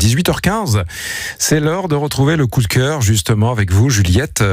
18h15. C'est l'heure de retrouver le coup de cœur, justement, avec vous, Juliette.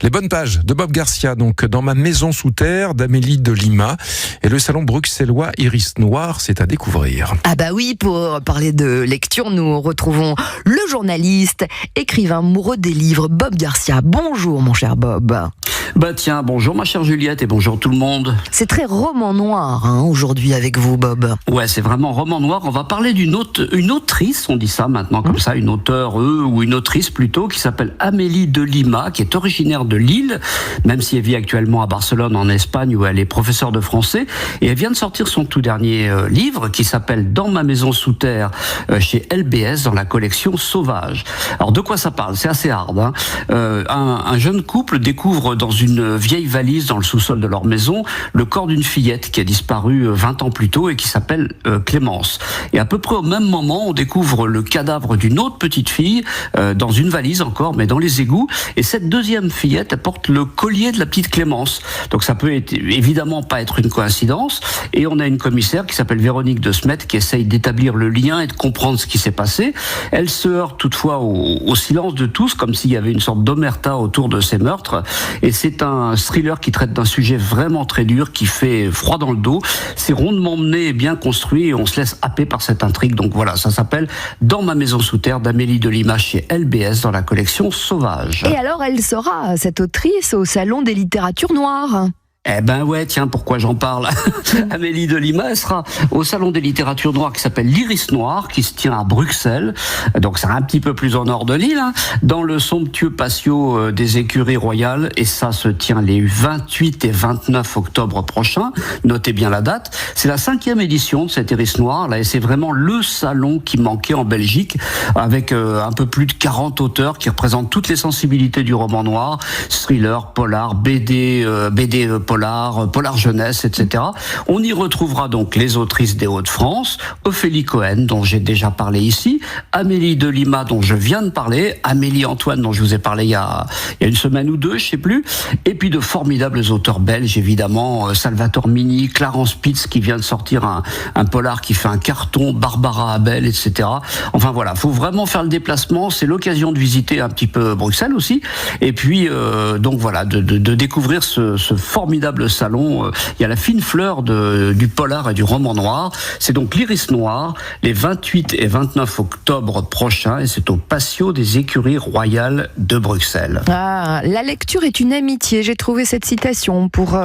Les bonnes pages de Bob Garcia, donc Dans ma maison sous terre, d'Amélie de Lima. Et le salon bruxellois Iris Noir, c'est à découvrir. Ah bah oui, pour parler de lecture, nous retrouvons le journaliste, écrivain amoureux des livres, Bob Garcia. Bonjour, mon cher Bob. Bah tiens, bonjour ma chère Juliette et bonjour tout le monde. C'est très roman noir aujourd'hui avec vous, Bob. Ouais, c'est vraiment roman noir. On va parler une autrice, on dit ça maintenant comme ça, une auteure ou une autrice plutôt, qui s'appelle Amélie de Lima, qui est originaire de Lille, même si elle vit actuellement à Barcelone en Espagne où elle est professeure de français. Et elle vient de sortir son tout dernier livre qui s'appelle Dans ma maison sous terre chez LBS dans la collection Sauvage. Alors de quoi ça parle? C'est assez hard. Un jeune couple découvre dans une vieille valise dans le sous-sol de leur maison le corps d'une fillette qui a disparu 20 ans plus tôt et qui s'appelle Clémence. Et à peu près au même moment, on découvre le cadavre d'une autre petite fille dans une valise encore, mais dans les égouts. Et cette deuxième fillette, elle porte le collier de la petite Clémence. Donc ça peut évidemment pas être une coïncidence. Et on a une commissaire qui s'appelle Véronique de Smet qui essaye d'établir le lien et de comprendre ce qui s'est passé. Elle se heurte toutefois au silence de tous, comme s'il y avait une sorte d'omerta autour de ces meurtres. Et c'est un thriller qui traite d'un sujet vraiment très dur, qui fait froid dans le dos. C'est rondement mené et bien construit et on se laisse happer par cette intrigue. Donc voilà, ça s'appelle Dans ma maison sous terre d'Amélie de Lima chez LBS dans la collection Sauvage. Et alors, elle sera, cette autrice, au Salon des littératures noires. Eh ben ouais, tiens, pourquoi j'en parle? Amélie de Lima, elle sera au Salon des littératures noires qui s'appelle l'Iris Noir, qui se tient à Bruxelles. Donc c'est un petit peu plus au nord de l'île, dans le somptueux patio des Écuries Royales. Et ça se tient les 28 et 29 octobre prochains. Notez bien la date. C'est la 5e édition de cette Iris Noir, là, et c'est vraiment le salon qui manquait en Belgique, avec un peu plus de 40 auteurs qui représentent toutes les sensibilités du roman noir, thriller, polar, BD polar jeunesse, etc. On y retrouvera donc les autrices des Hauts-de-France, Ophélie Cohen, dont j'ai déjà parlé ici, Amélie de Lima, dont je viens de parler, Amélie Antoine, dont je vous ai parlé il y a une semaine ou deux, je sais plus, et puis de formidables auteurs belges, évidemment, Salvatore Mini, Clarence Pitts, qui vient de sortir un polar qui fait un carton, Barbara Abel, etc. Enfin voilà, faut vraiment faire le déplacement, c'est l'occasion de visiter un petit peu Bruxelles aussi, et puis donc voilà, de découvrir ce formidable salon. Il y a la fine fleur du polar et du roman noir. C'est donc l'Iris Noir, les 28 et 29 octobre prochains, et c'est au patio des Écuries Royales de Bruxelles. Ah, la lecture est une amitié. J'ai trouvé cette citation pour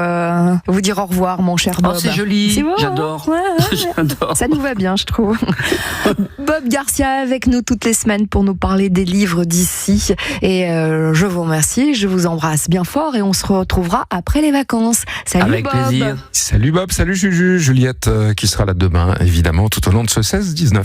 vous dire au revoir, mon cher Bob. Oh, c'est joli, c'est beau, j'adore. Ouais. J'adore. Ça nous va bien, je trouve. Bob Garcia avec nous toutes les semaines pour nous parler des livres d'ici. Et je vous remercie, je vous embrasse bien fort et on se retrouvera après les vacances. Salut avec Bob. plaisir. Salut Bob, salut Juju, Juliette qui sera là demain, évidemment, tout au long de ce 16-19.